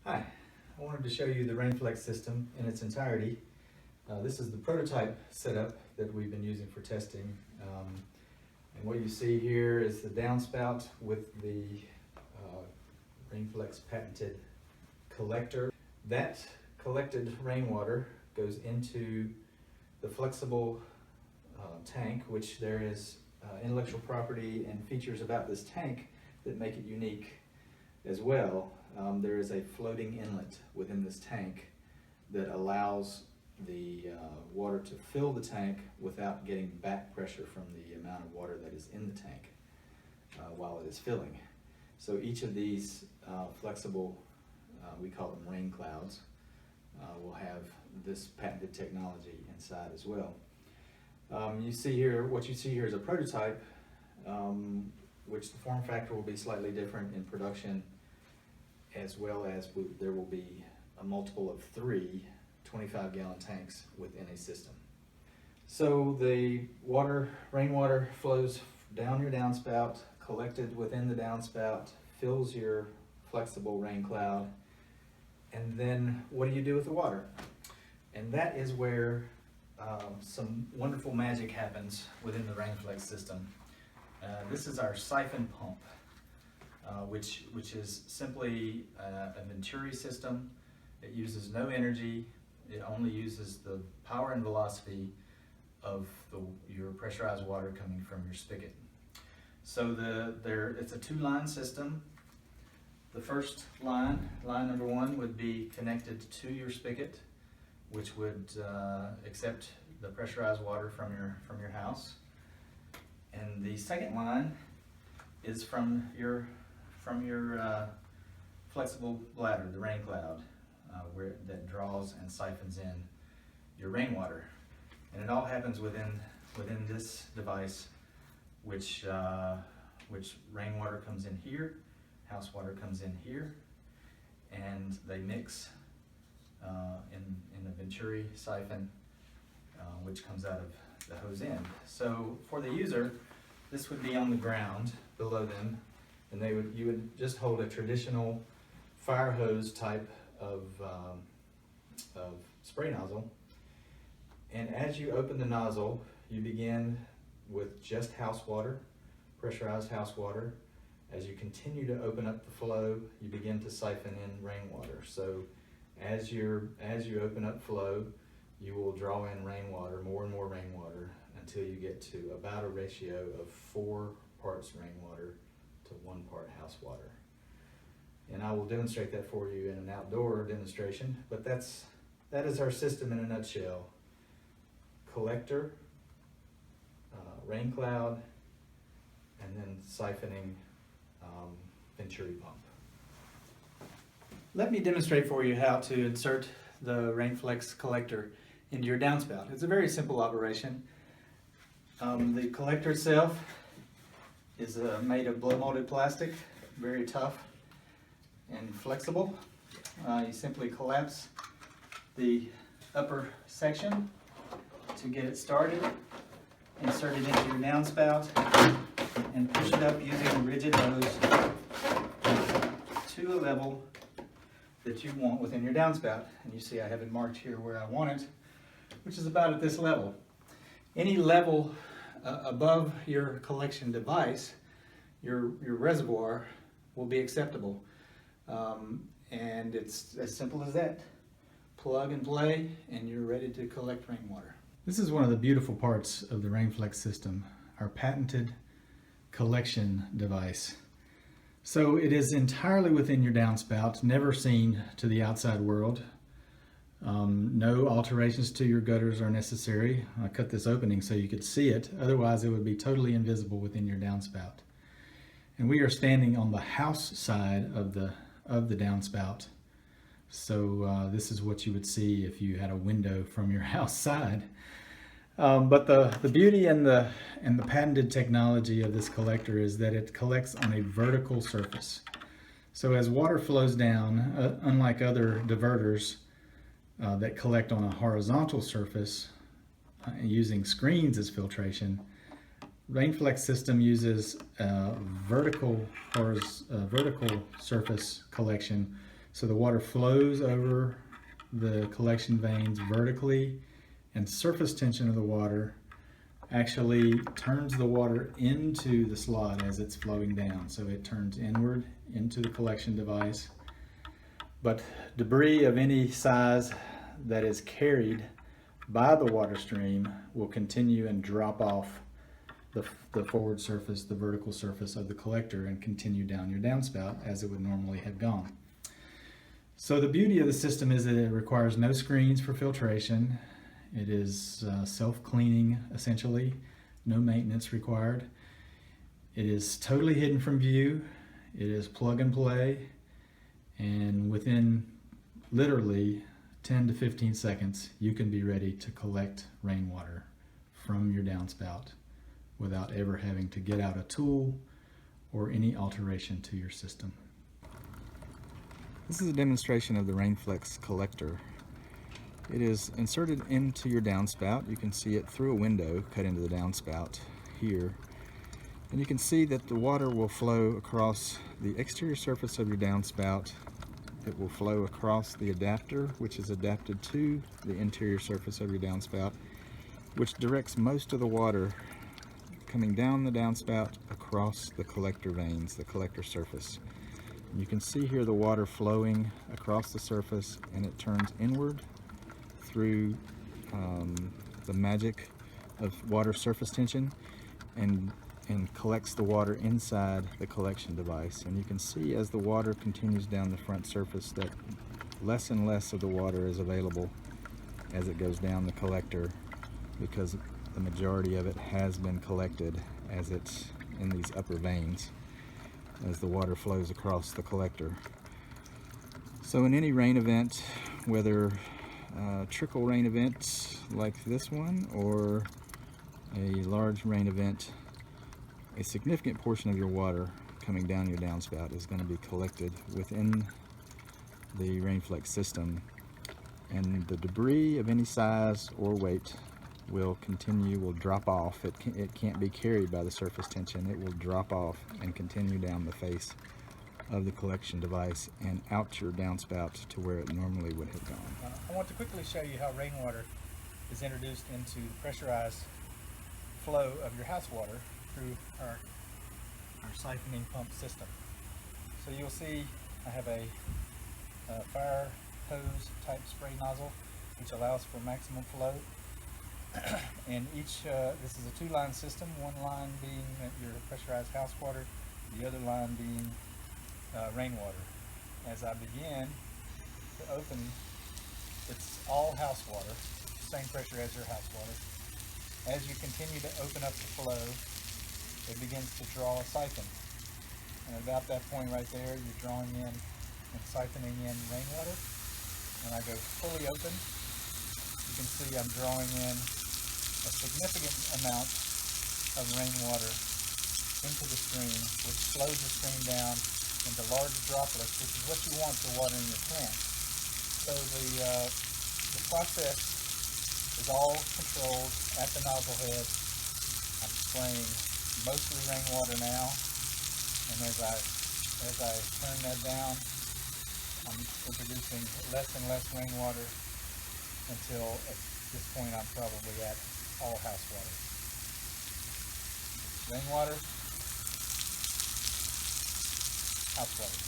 Hi, I wanted to show you the RainFlex system in its entirety. This is the prototype setup that we've been using for testing. And what you see here is the downspout with the RainFlex patented collector. That collected rainwater goes into the flexible tank, which there is intellectual property and features about this tank that make it unique as well. There is a floating inlet within this tank that allows the water to fill the tank without getting back pressure from the amount of water that is in the tank while it is filling. So each of these flexible, we call them rain clouds, will have this patented technology inside as well. You see here, what you see here is a prototype, which the form factor will be slightly different in production, as well as there will be a multiple of 3 25-gallon tanks within a system. So the rainwater flows down your downspout, collected within the downspout, fills your flexible rain cloud, and then what do you do with the water? And that is where some wonderful magic happens within the RainFlex system. This is our siphon pump. Which is simply a Venturi system. It uses no energy. It only uses the power and velocity of your pressurized water coming from your spigot. So it's a 2-line system. The first line number 1, would be connected to your spigot, which would accept the pressurized water from your house. And the second line is from your flexible bladder, the rain cloud, that draws and siphons in your rainwater. And it all happens within this device, which rainwater comes in here, house water comes in here, and they mix in the Venturi siphon, which comes out of the hose end. So for the user, this would be on the ground below them, and you would just hold a traditional fire hose type of spray nozzle. And as you open the nozzle, you begin with just house water, pressurized house water. As you continue to open up the flow, you begin to siphon in rainwater. So as you open up flow, you will draw in rainwater, more and more rainwater, until you get to about a ratio of 4 parts rainwater to 1 part house water. And I will demonstrate that for you in an outdoor demonstration, but that is our system in a nutshell. Collector, rain cloud, and then siphoning Venturi pump. Let me demonstrate for you how to insert the RainFlex collector into your downspout. It's a very simple operation. The collector itself is made of blow molded plastic, very tough and flexible. You simply collapse the upper section to get it started, insert it into your downspout, and push it up using a rigid hose to a level that you want within your downspout. And you see I have it marked here where I want it, which is about at this level. Any level above your collection device, your reservoir, will be acceptable. And it's as simple as that. Plug and play, and you're ready to collect rainwater. This is one of the beautiful parts of the RainFlex system, our patented collection device. So it is entirely within your downspout, never seen to the outside world. No alterations to your gutters are necessary. I cut this opening so you could see it, otherwise it would be totally invisible within your downspout. And we are standing on the house side of the downspout. So this is what you would see if you had a window from your house side. But the beauty and the patented technology of this collector is that it collects on a vertical surface. So as water flows down, unlike other diverters that collect on a horizontal surface using screens as filtration, RainFlex system uses vertical surface collection So the water flows over the collection vanes vertically, and surface tension of the water actually turns the water into the slot as it's flowing down. So it turns inward into the collection device. But debris of any size that is carried by the water stream will continue and drop off the forward surface, the vertical surface of the collector, and continue down your downspout as it would normally have gone. So the beauty of the system is that it requires no screens for filtration. It is self-cleaning essentially, no maintenance required. It is totally hidden from view. It is plug and play, and within literally 10 to 15 seconds you can be ready to collect rainwater from your downspout without ever having to get out a tool or any alteration to your system. This is a demonstration of the RainFlex collector. It is inserted into your downspout. You can see it through a window cut into the downspout here. And you can see that the water will flow across the exterior surface of your downspout. It will flow across the adapter, which is adapted to the interior surface of your downspout, which directs most of the water coming down the downspout across the collector vanes, the collector surface. You can see here the water flowing across the surface, and it turns inward through the magic of water surface tension and collects the water inside the collection device. And you can see as the water continues down the front surface that less and less of the water is available as it goes down the collector, because the majority of it has been collected as it's in these upper vanes as the water flows across the collector. So in any rain event, whether trickle rain event like this one or a large rain event, a significant portion of your water coming down your downspout is going to be collected within the RainFlex system, and the debris of any size or weight will drop off. It can't be carried by the surface tension. It will drop off and continue down the face of the collection device and out your downspout to where it normally would have gone. I want to quickly show you how rainwater is introduced into the pressurized flow of your house water through our siphoning pump system. So you'll see I have a fire hose type spray nozzle which allows for maximum flow. And this is a two-line system, one line being your pressurized house water, the other line being rainwater. As I begin to open, it's all house water, same pressure as your house water. As you continue to open up the flow, it begins to draw a siphon. And about that point right there, you're drawing in and siphoning in rainwater. When I go fully open, you can see I'm drawing in a significant amount of rainwater into the stream, which slows the stream down into large droplets, which is what you want for watering your plants. So the process is all controlled at the nozzle head. I'm spraying mostly rainwater now, and as I turn that down, I'm introducing less and less rainwater until at this point I'm probably at all house water. Rainwater, house water.